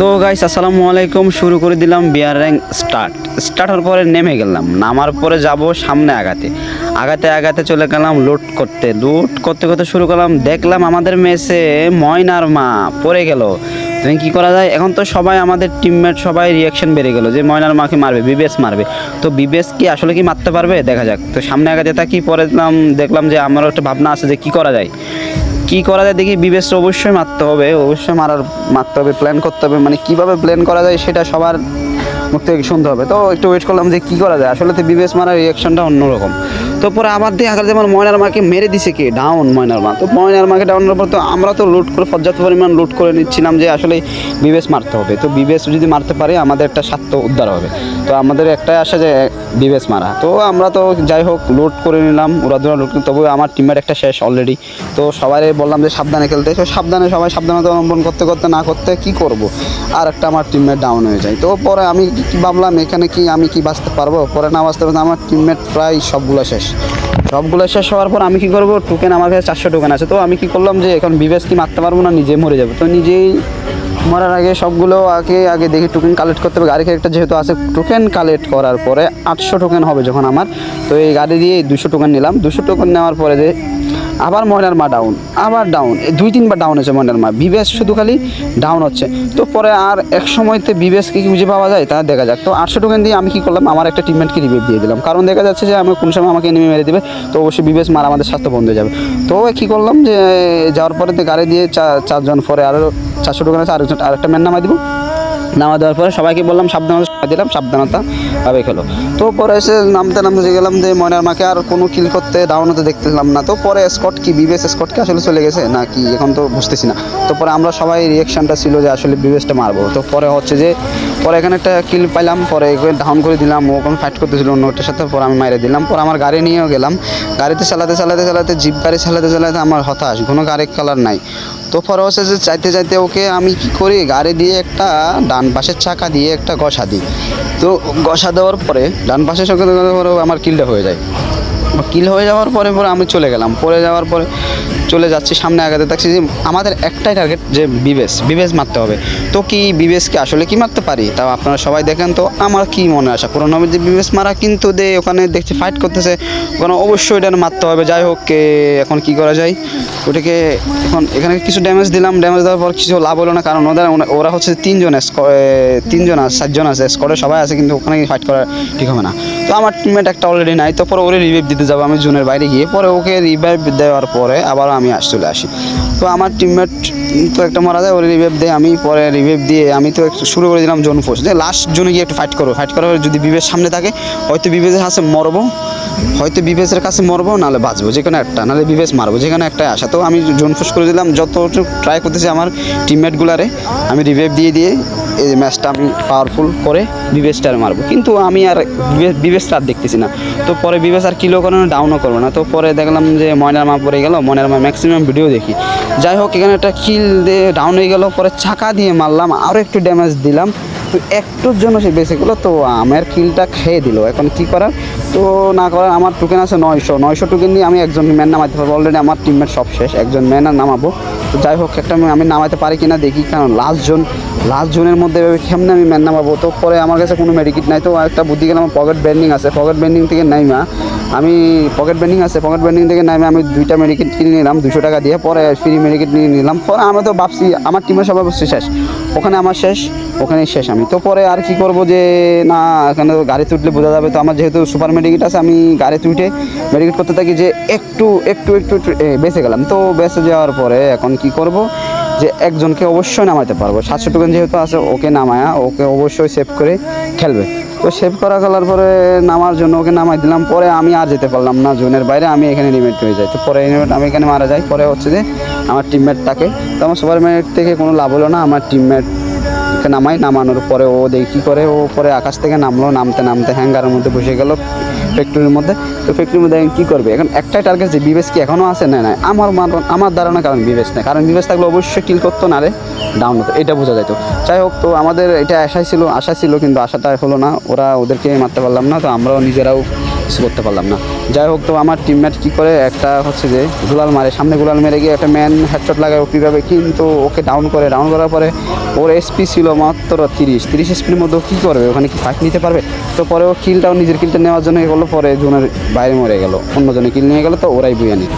তো গাইস আসসালামু আলাইকুম। শুরু করে দিলাম বিয়ার র্যাঙ্ক স্টার্ট হওয়ার পরে নেমে গেলাম। নামার পরে যাব সামনে আগাতে চলে গেলাম লুট করতে শুরু করলাম। দেখলাম আমাদের মেসে ময়নার মা পড়ে গেল। তুমি কী করা যায়? এখন তো সবাই আমাদের টিমমেট সবাই রিয়াকশন বেড়ে গেল যে ময়নার মাকে মারবে, বিবেস মারবে। তো বিবেস কি আসলে কি মারতে পারবে দেখা যাক। তো সামনে আগাতে থাকি, পরে দেখলাম যে আমারও একটা ভাবনা আছে যে কী করা যায় দেখি। বিবেসটা অবশ্যই মারতে হবে, প্ল্যান করতে হবে, মানে কীভাবে প্ল্যান করা যায় সেটা সবার মুখ থেকে শুনতে হবে। তো একটু ওয়েট করলাম যে কী করা যায়। আসলে তো বিবেস মারার রিয়াকশনটা অন্যরকম। তো পরে আবার দিয়ে আগে যেমন ময়নার মাকে মেরে দিছে কি ডাউন ময়নার মা। তো ময়নার মাকে ডাউনের পর তো আমরা তো লুট করে পর্যাপ্ত পরিমাণ লুট করে নিচ্ছিলাম যে আসলে বিবেস মারতে হবে। তো বিবেস যদি মারতে পারে আমাদের একটা স্বার্থ উদ্ধার হবে। তো আমাদের একটাই আশা যে বিবেস মারা। তো আমরা তো যাই হোক লুট করে নিলাম, উড়াধুরা লুট। তবু আমার টিমের একটা শেষ অলরেডি। তো সবাই বললাম যে সাবধানে খেলতে। তো সবাই সাবধানতা অবলম্বন করতে না করতে কী করবো, আর একটা আমার টিমমেট ডাউন হয়ে যায়। তো পরে আমি কি ভাবলাম এখানে কি আমি কি বাঁচতে পারবো, পরে না বাঁচতে পারবো। আমার টিমমেট প্রায় সবগুলো শেষ হওয়ার পর আমি কি করবো, টোকেন আমার কাছে 400 টোকেন আছে। তো আমি কি করলাম যে এখন বিবেস কি মারতে পারবো না, নিজে মরে যাবো। তো নিজেই মরার আগে সবগুলো আগে দেখি টোকেন কালেক্ট করতে হবে। গাড়ি একটা যেহেতু আছে, টোকেন কালেক্ট করার পরে 800 টোকেন হবে যখন আমার। তো এই গাড়ি দিয়ে 200 টোকেন নিলাম। 200 টোকেন নেওয়ার পরে যে আবার ময়নার মা ডাউন, আবার ডাউন, 2-3বার ডাউন হয়েছে ময়নার মা। বিবেস শুধু খালি ডাউন হচ্ছে। তো পরে আর এক সময়তে বিবেসকে কি খুঁজে পাওয়া যায় তা দেখা যাক। তো 800 টোকেন দিয়ে আমি কী করলাম, আমার একটা টিমমেটকে রিভাইভ দিয়ে দিলাম। কারণ দেখা যাচ্ছে যে আমি কোন সময় আমাকে এনিমি মেরে দেবে। তো অবশ্যই বিবেস মারা আমাদের স্বাস্থ্য বন্ধ হয়ে যাবে। তো কী করলাম যে যাওয়ার পরে গাড়ি দিয়ে 4জন পরে আরও 400 টোকেন আছে, আরেকটা ম্যান নামাই দিব। নামা দেওয়ার পরে সবাইকে বললাম সাবধানতা ভাবে খেলো। তো পরে এসে নামতে গেলাম যে ময়নার মাকে আর কোনো কিল করতে ডাউন হতে দেখতেছিলাম না। তো পরে বিবেস স্কটকে আসলে চলে গেছে না কি এখন তো বুঝতেছি না। তো পরে আমরা সবাই রিয়াকশানটা ছিল যে আসলে বিবেসটা মারবো। তো পরে হচ্ছে যে পরে এখানে একটা কিল পাইলাম, পরে ডাউন করে দিলাম। ও কোনো ফাইট করতেছিল অন্যটার সাথে, পরে আমি মাইরে দিলাম। পরে আমার গাড়ি নিয়েও গেলাম, গাড়িতে চালাতে জিপ গাড়ি চালাতে আমার হতাশ, কোনো গাড়ির কালার নাই। তো পরে হচ্ছে যে চাইতে ওকে আমি কি করি, গাড়ি দিয়ে একটা ডান পাশের চাকা দিয়ে একটা ঘষা দিই। তো ঘষা দেওয়ার পরে ডান পাশের চাকা দেওয়ার পরে আমার কিলটা হয়ে যায়। কিল হয়ে যাওয়ার পরে আমি চলে গেলাম। যাওয়ার পরে চলে যাচ্ছি সামনে আগাতে থাকছি যে আমাদের একটাই টার্গেট যে বিবেস মারতে হবে। তো কি বিবেসকে আসলে কি মারতে পারি তাও আপনারা সবাই দেখেন। তো আমার কি মনে আসা পুরোনো যে বিবেস মারা, কিন্তু ওখানে দেখছি ফাইট করতেছে, ওখানে অবশ্যই এটা মারতে হবে। যাই হোক এখন কি করা যায়, ওটাকে এখানে কিছু ড্যামেজ দিলাম। ড্যামেজ দেওয়ার পর কিছু লাভ হলো না, কারণ ওরা হচ্ছে 3জন আছে, 7জন আছে স্কোয়াডে সবাই আছে, কিন্তু ওখানে ফাইট করা ঠিক হবে না। তো আমার টিমমেট একটা অলরেডি নাই। তো পরে ওরে রিভাইভ দিতে যাবো আমি জোনের বাইরে গিয়ে। পরে ওকে রিভাইভ দেওয়ার পরে আবার আমি চলে আসি। তো আমার টিমমেট তো একটা মারা যায়, ওরে রিভাইভ দেয়। আমি পরে রিভাইভ দিয়ে আমি তো শুরু করে দিলাম জোন ফোর্স, যে লাস্ট জোনে গিয়ে একটু ফাইট করার যদি বিবেস সামনে থাকে হয়তো বিবেসের কাছে মরবো, নাহলে বাঁচবো, যেখানে একটা, নাহলে বিবেস মারবো, যেখানে একটাই আসা। তো আমি জোন ফোর্স করে দিলাম। যতটুকু ট্রাই করতেছি আমার টিমমেটগুলারে আমি রিভাইভ দিয়ে এই ম্যাচটা আমি পাওয়ারফুল করে বিবেসটার মারবো, কিন্তু আমি আর বিবেসটা আর দেখতেছি না। তো পরে বিবেস আর কিলো করে না, ডাউনও করবো না। তো পরে দেখলাম যে ময়নার মা পড়ে গেল। ময়নার মা ম্যাক্সিমাম ভিডিও দেখি। যাই হোক এখানে একটা কিল দিয়ে ডাউন হয়ে গেল। পরে চাকা দিয়ে মারলাম, আরও একটু ড্যামেজ দিলাম। তো একটুর জন্য সে বেঁচে গেলো। তো আমার কিলটা খেয়ে দিল। এখন কী করার, তো না করার। আমার টোকেন আছে 900 টোকেন দিয়ে আমি একজন ম্যান নামাতে পারবো। অলরেডি আমার টিমমেট সব শেষ, একজন ম্যান আর নামাবো। তো যাই হোক একটা আমি নামাতে পারি কিনা দেখি, কারণ লাস্ট জোনের মধ্যে কেমনে আমি ম্যান নামাবো। তো পরে আমার কাছে কোনো মেডিকিট নাই। তো একটা বুদ্ধি গেলাম, পকেট বেন্ডিং আছে, পকেট বেন্ডিং থেকে নাইমা আমি পকেট বেন্ডিং থেকে নামে আমি 2টা মেডিকিট কিনে নিলাম 200 টাকা দিয়ে। পরে ফ্রি মেডিকিট নিয়ে নিলাম। পরে আমি তো ভাবছি আমার টিমের সবাই শেষ, ওখানে আমার শেষ, ওখানেই শেষ আমি। তো পরে আর কি করব যে না, এখানে গাড়িতে উঠলে বোঝা যাবে। তো আমার যেহেতু সুপার মেডিকিট আছে, আমি গাড়িতে উঠে মেডিকিট করতে থাকি যে একটু বেঁচে গেলাম। তো বেঁচে যাওয়ার পরে এখন কি করব যে একজনকে অবশ্যই নামাইতে পারবো। 700 টোকেন যেহেতু আছে, ওকে ওকে অবশ্যই সেভ করে খেলবে। তো সেভ করা গেলার পরে নামার জন্য ওকে নামাই দিলাম। পরে আমি আর যেতে পারলাম না জোনের বাইরে, আমি এখানে রিমেট হয়ে যাই। তো পরে আমি এখানে মারা যাই। পরে হচ্ছে যে আমার টিমমেট থাকে। তো আমার সুপার মেট থেকে কোনো লাভ হলো না। আমার টিমমেটকে নামানোর পরে ও দেখি করে, ও পরে আকাশ থেকে নামতে হ্যাঙ্গারের মধ্যে বসে গেল ফ্যাক্টরির মধ্যে। তো ফ্যাক্টরির মধ্যে কি করবে এখন, একটাই টার্গেট যে বিবেস কি এখনও আছে না আমার ধারণা, কারণ বিবেস নেই। কারণ বিবেস থাকলে অবশ্যই কিল করতো, না রে ডাউন হতো, এটা বোঝা যেত। যাই হোক, তো আমাদের এটা আশা ছিল, কিন্তু আশাটা হলো না। ওদেরকে মারতে পারলাম না। তো আমরাও নিজেরাও কিছু করতে পারলাম না। যাই হোক, তো আমার টিমমেট কী করে একটা হচ্ছে যে গুলাল মারে, সামনে গুলাল মেরে গিয়ে একটা ম্যান হেডশট লাগায় ও কীভাবে, কিন্তু ওকে ডাউন করার পরে ওর এসপি ছিল মাত্র 30 এসপির মধ্যে ও কী করবে, ওখানে কি ফাইট নিতে পারবে? তো পরে ও নিজের কিলটা নেওয়ার জন্য এ করলো, পরে জোনের বাইরে মরে গেল, অন্য জনে কিল নিয়ে গেলো, তো ওরাই বুঝে নিল।